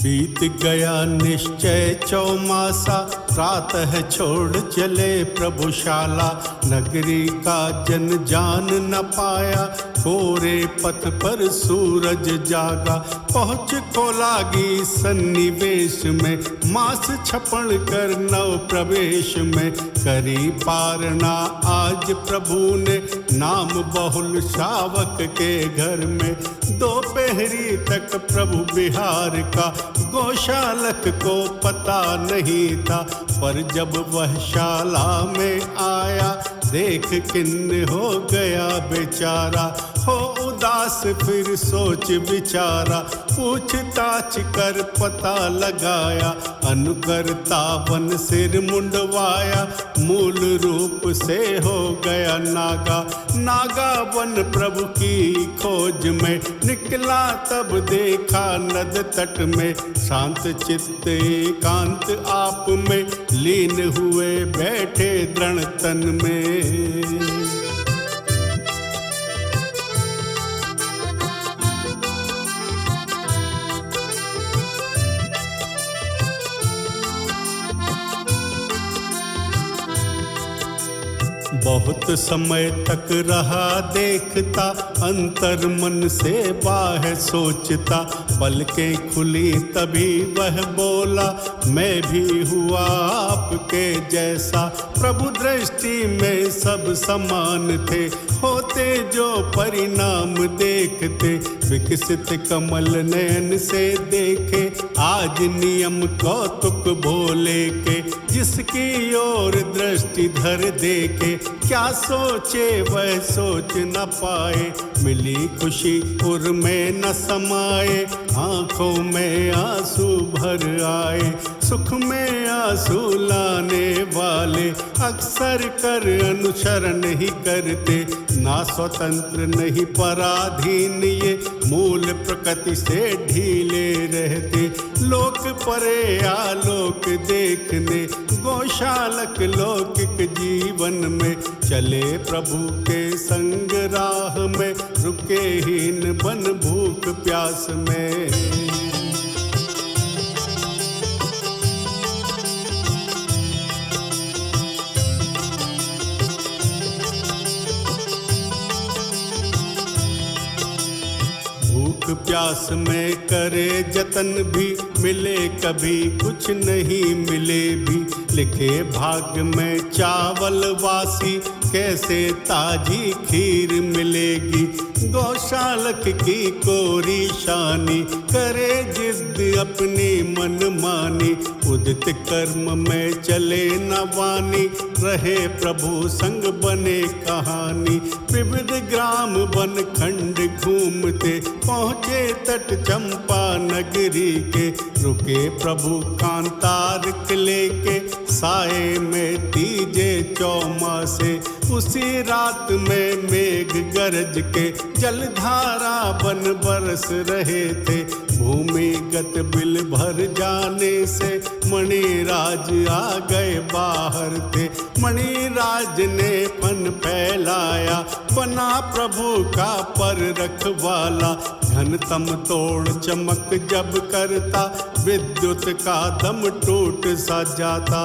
बीत गया निश्चय चौमासा, प्रातः छोड़ चले प्रभुशाला। नगरी का जन जान न पाया, कोरे पथ पर सूरज जागा। पहुँच को लागी सन्निवेश में, मास छपण कर नव प्रवेश में। करी पारना आज प्रभु ने, नाम बहुल शावक के घर में। दोपहरी तक प्रभु बिहार का, गौशालक को पता नहीं था। पर जब वह शाला में आया, देख किन्न हो गया बेचारा। हो उदास फिर सोच विचारा, पूछताछ कर पता लगाया। अनुकर्ता वन सिर मुंडवाया, मूल रूप से हो गया नागा। नागा वन प्रभु की खोज में निकला, तब देखा नद तट में। शांत चित्त एकांत आप में, लीन हुए बैठे दृढ़ तन में। बहुत समय तक रहा देखता, अंतर मन से बाह्य सोचता। पलकें खुली तभी वह बोला, मैं भी हुआ आपके जैसा। प्रभु दृष्टि में सब समान थे, होते जो परिणाम देखते। विकसित कमल नयन से देखे, आज नियम कौतुक भोले के। जिसकी ओर दृष्टि धर देखे, क्या सोचे वह सोच न पाए। मिली खुशी उर में न समाए, आंखों में आंसू भर आए। सुख में आंसू लाने वाले, अक्सर कर अनुसरण ही करते। ना स्वतंत्र नहीं पराधीन ये, मूल प्रकृति से ढीले रहते। लोक परे आलोक देखने, गौशालक लौकिक जीवन में। चले प्रभु के संग राह में, रुके हीन बन भूख प्यास में। भूख प्यास में करे जतन भी, मिले कभी कुछ नहीं मिले भी। लिखे भाग्य में चावल वासी, कैसे ताजी खीर मिलेगी। गौशालक की कोरी शानी, करे जिद अपनी मन मानी। उदित कर्म में चले न वानी, रहे प्रभु संग बने कहानी। विविध ग्राम वन खंड घूमते, पहुँचे तट चंपा नगरी के। रुके प्रभु कांतार किले के, साए में तीजे चौमासे। उसी रात में मेघ गरज के, जलधारा बन बरस रहे थे। भूमिगत बिल भर जाने से, मणिराज आ गए बाहर थे। मणिराज ने फन फैलाया, बना प्रभु का पर रखवाला। घनतम तोड़ चमक जब करता, विद्युत का दम टूट सा जाता।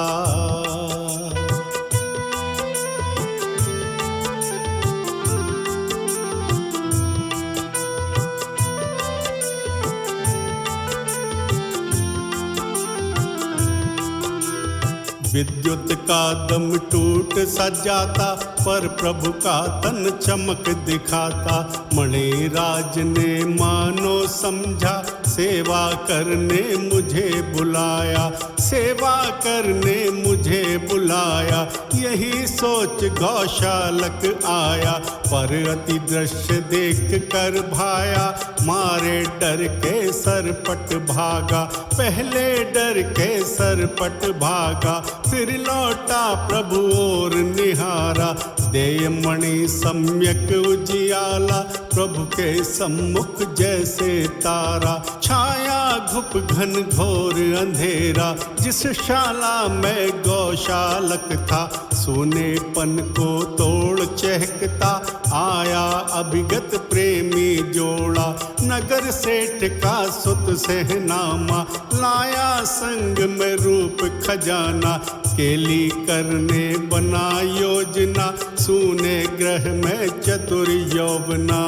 विद्युत का दम टूट सा जाता, पर प्रभु का तन चमक दिखाता। मणिराज ने मानो समझा, सेवा करने मुझे बुलाया। सेवा करने मुझे बुलाया, यही सोच गौशालक आया। पर अति दृश्य देख कर भाया, मारे डर के सरपट भागा। पहले डर के सरपट भागा, फिर लौटा प्रभु और निहारा। देय मणि सम्यक उजियाला, प्रभु के सम्मुख जैसे तारा। छाया घुप घन घोर अंधेरा, जिस शाला में गौशालक था। सोनेपन को तोड़ चहकता, आया अभिगत प्रेमी जोड़ा। नगर सेठ का सुत सहनामा, लाया संग में रूप खजाना, केली करने बना योजना, सूने ग्रह में चतुर यौवना।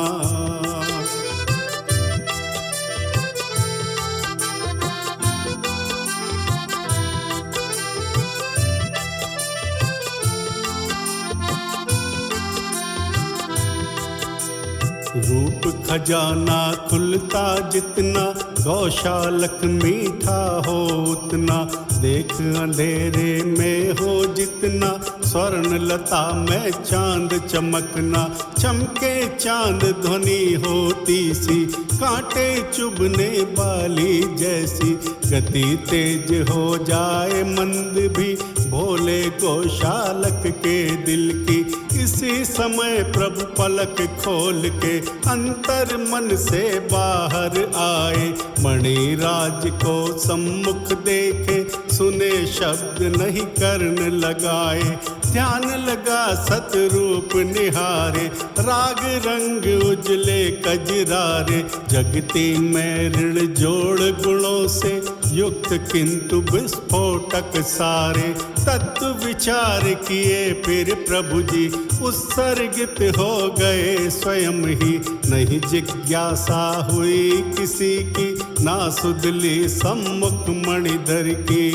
रूप खजाना खुलता जितना, गौशालक मीठा हो उतना, देख अंधेरे में हो जितना, स्वर्ण लता में चांद चमकना, चमके चांद ध्वनि होती सी, कांटे चुभने वाली जैसी, गति तेज हो जाए मंद भी, भोले गौशालक के दिल की। इसी समय प्रभु पलक खोल के अंतर मन से बाहर आए, मणिराज को सम्मुख देखे, सुने शब्द नहीं कर्ण लगाए, ध्यान लगा सतरूप निहारे, राग रंग उजले कजरारे, जगती में ऋण जोड़ गुणों से युक्त किंतु विस्फोटक सारे, तत्व विचार किए फिर प्रभु जी, उत्सर्गित हो गए स्वयं ही, नहीं जिज्ञासा हुई किसी की, ना सुधली सम्मुख मणिधर की।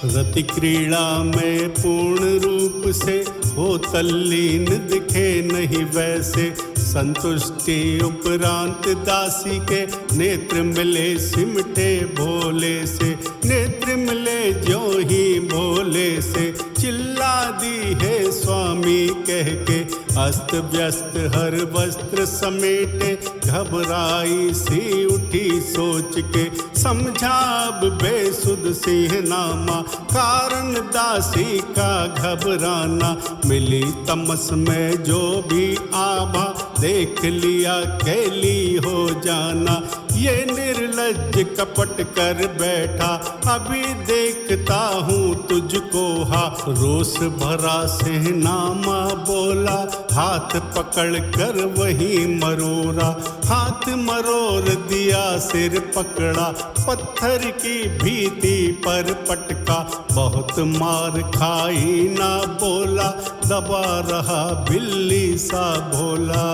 रति क्रीड़ा में पूर्ण रूप से हो तल्लीन दिखे नहीं वैसे, संतुष्टि उपरांत दासी के नेत्र मिले सिमटे भोले से, नेत्र मिले जो ही भोले से, चिल्ला दी है स्वामी कह के, अस्त व्यस्त हर वस्त्र समेटे, घबराई सी उठी सोच के, समझा अब बेसुध सिंह नामा, कारण दासी का घबराना, मिली तमस में जो भी आभा, देख लिया कैली हो जाना, ये निर्लज्ज कपट कर बैठा, अभी देखता हूँ तुझको हा, रोष भरा सिंहनामा बोला, हाथ पकड़ कर वही मरोरा, हाथ मरोर दिया सिर पकड़ा, पत्थर की भीति पर पटका, बहुत मार खाई ना बोला, दबा रहा बिल्ली सा भोला।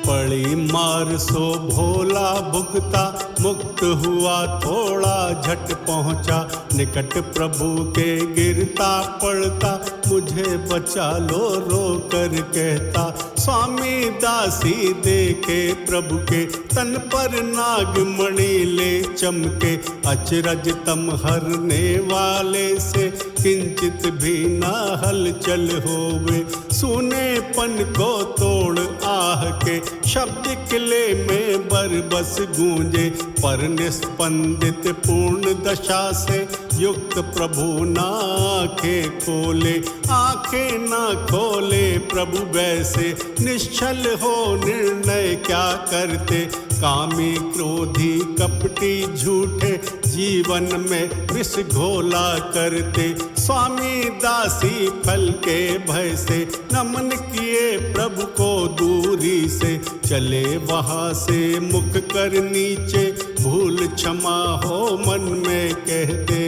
पड़ी मार सो भोला भुगता, मुक्त हुआ थोड़ा झट पहुँचा, निकट प्रभु के गिरता पड़ता, मुझे बचा लो रो कर कहता, स्वामी दासी देखे प्रभु के, तन पर नागमणि ले चमके, अचरज तम हरने वाले से, किंचित भी ना हलचल होवे, सूनेपन को तोड़ आह के, शब्द किले में बरबस गूंजे, पर निस्पंदित पूर्ण दशा से युक्त प्रभु ना आंखें खोले, आंखें ना खोले प्रभु वैसे, निश्चल हो निर्णय क्या करते, कामी क्रोधी कपटी झूठे, जीवन में विष घोला करते, स्वामी दासी फल के भय से, नमन किए प्रभु को दूरी से, चले वहाँ से मुख कर नीचे, भूल क्षमा हो मन में कहते।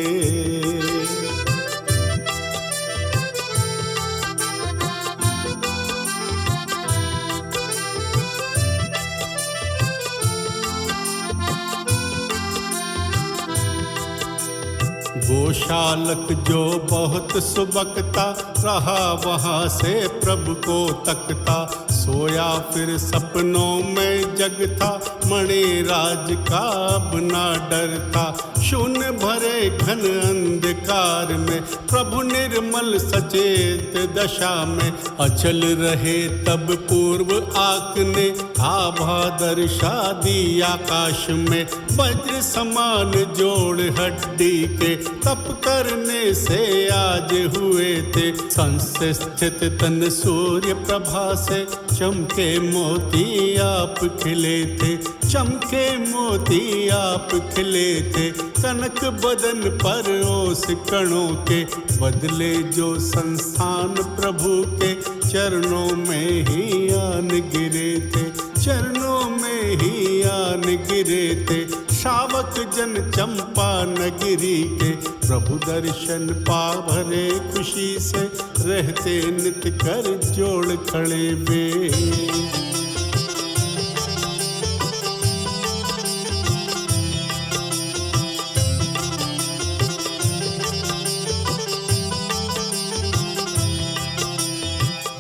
गोशालक जो बहुत सुबकता, रहा वहाँ से प्रभु को तकता, सोया फिर सपनों में जगता, मणिराज का अब ना डरता, शून्य भरे घन अंधकार में, प्रभु निर्मल सचेत दशा में, अचल रहे तब पूर्व आंकने, आभा दर्शा दी आकाश में, वज्र समान जोड़ हड्डी के, तप करने से आज हुए थे। संशय स्थित तन सूर्य प्रभा से चमके मोती आप खिले थे, चमके मोती आप खिले थे। कनक बदन पर ओस कणों के बदले जो संस्थान प्रभु के चरणों में ही आन गिरे थे, चरणों में ही आन गिरे थे। शावक जन चंपा नगरी के प्रभु दर्शन पा भरे खुशी से रहते नित कर जोड़ खड़े वे।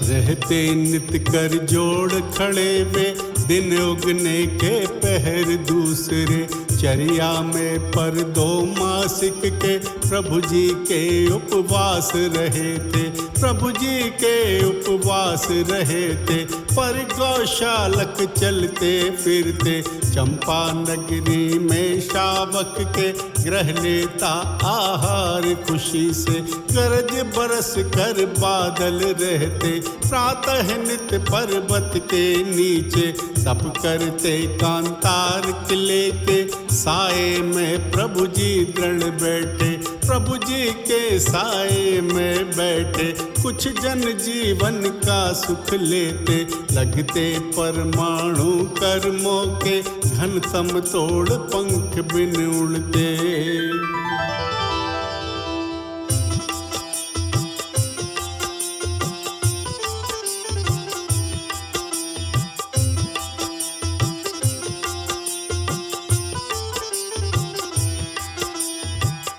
रहते नित कर जोड़ खड़े वे, दिन उगने के पहर दूसरे। चर्या में पर 2 मासिक के प्रभु जी के उपवास रहे थे, प्रभु जी के उपवास रहे थे। पर गौशालक चलते फिरते चंपा नगरी में शावक के ग्रह लेता आहार खुशी से। गरज बरस कर बादल रहते प्रातः नित पर्वत के नीचे। तप करते कांतार किले के साए में प्रभु जी दृढ़ बैठे, प्रभु जी के साए में बैठे। कुछ जन जीवन का सुख लेते लगते परमाणु कर्मों के घनतम तोड़ पंख बिन उड़ते।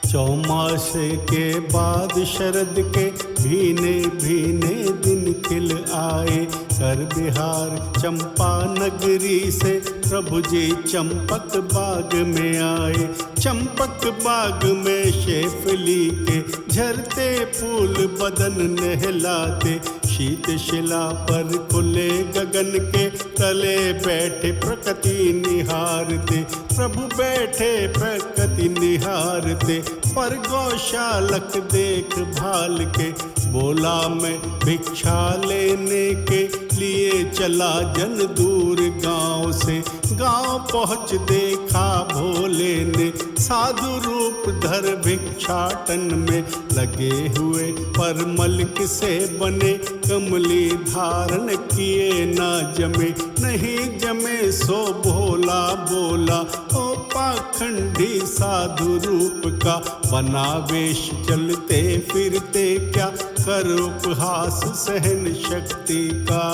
चौमासे के बाद शरद के भीने भीने दिन खिल आए। कर बिहार चंपा नगरी से प्रभु जी चंपक बाग में आए। चंपक बाग में शेफली के झरते फूल बदन नहलाते। शीत शिला पर खुले गगन के तले बैठे प्रकृति निहारते, प्रभु बैठे प्रकृति निहारते। पर गौशालक देख भाल के बोला मैं भिक्षा लेने के लिए चला जन दूर गांव से। गांव पहुँच देखा भोले ने साधु रूप धर भिक्षाटन में लगे हुए। पर मलक से बने कमली धारण किए ना जमे, नहीं जमे सो भोला बोला। ओ पाखंडी साधु रूप का बना वेश चलते फिरते क्या कर उपहास सहन शक्ति का।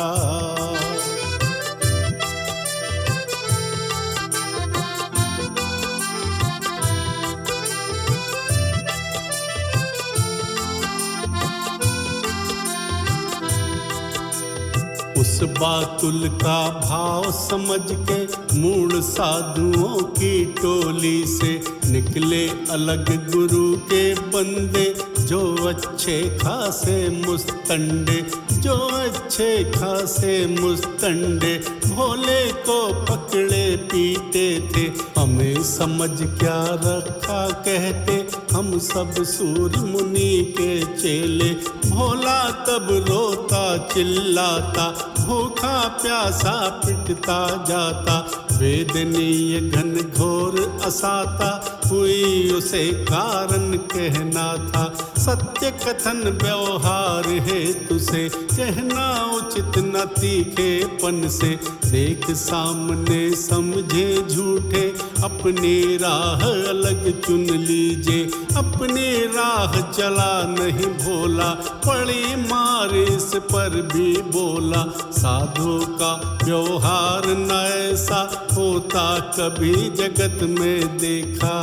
उस बातुल का भाव समझ के मूढ़ साधुओं की टोली से निकले अलग गुरु के बंदे। जो अच्छे खासे मुस्तंडे, जो अच्छे खासे मुस्तंडे भोले को पकड़े पीते थे। हमें समझ क्या रखा कहते हम सब सूर्य मुनि के चेले। भोला तब रोता चिल्लाता भूखा प्यासा पिटता जाता। वेदनीय घन घोर असाता हुई उसे कारण कहना था। सत्य कथन व्यवहार है तुसे कहना उचित न तीखेपन से। देख सामने समझे झूठे अपनी राह अलग चुन लीजिए। अपनी राह चला नहीं भोला पड़ी मार इस पर भी बोला। साधु का व्यवहार न ऐसा होता कभी जगत में देखा।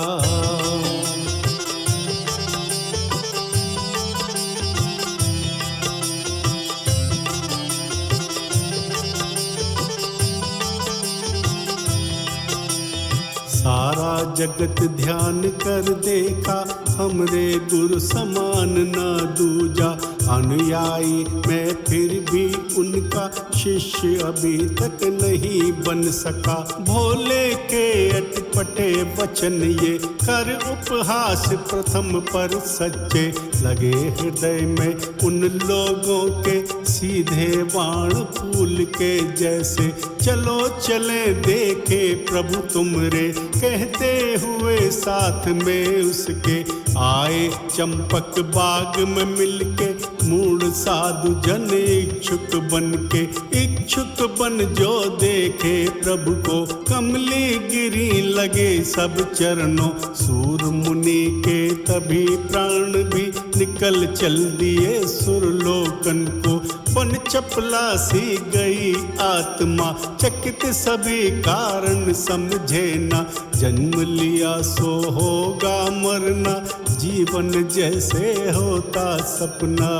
सारा जगत ध्यान कर देखा हमरे गुरु समान ना दूजा। अनुयायी मैं फिर भी उनका शिष्य अभी तक नहीं बन सका। भोले के अटपटे वचन ये कर उपहास प्रथम पर सच्चे लगे हृदय में उन लोगों के सीधे बाण फूल के जैसे। चलो चले देखे प्रभु तुमरे कहते हुए साथ में उसके आए चंपक बाग में मिलके मूढ़ साधु जन इच्छुक बन जो देखे प्रभु को कमली गिरी लगे सब चरणों। सूर मुनि के तभी प्राण भी निकल चल दिए सुरलोकन को। बन चपला सी गई आत्मा चकित सभी कारण समझे ना। जन्म लिया सो होगा मरना जीवन जैसे होता सपना।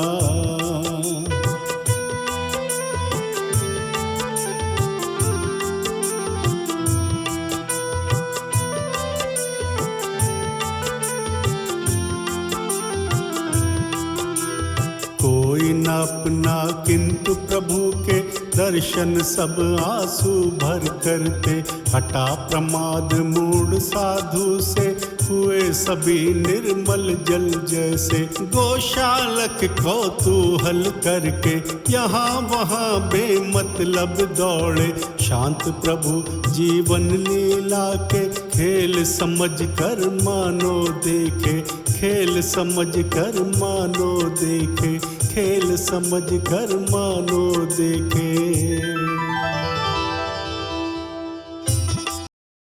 कोई न अपना किंतु प्रभु के दर्शन सब आंसू भर करते। हटा प्रमाद मूढ़ साधु से हुए सभी निर्मल जल जैसे। गोशालक कौतूहल करके यहाँ वहाँ बेमतलब दौड़े। शांत प्रभु जीवन लीला के खेल समझ कर मानो देखे। खेल समझ कर मानो देखे। खेल समझ कर मानो देखे।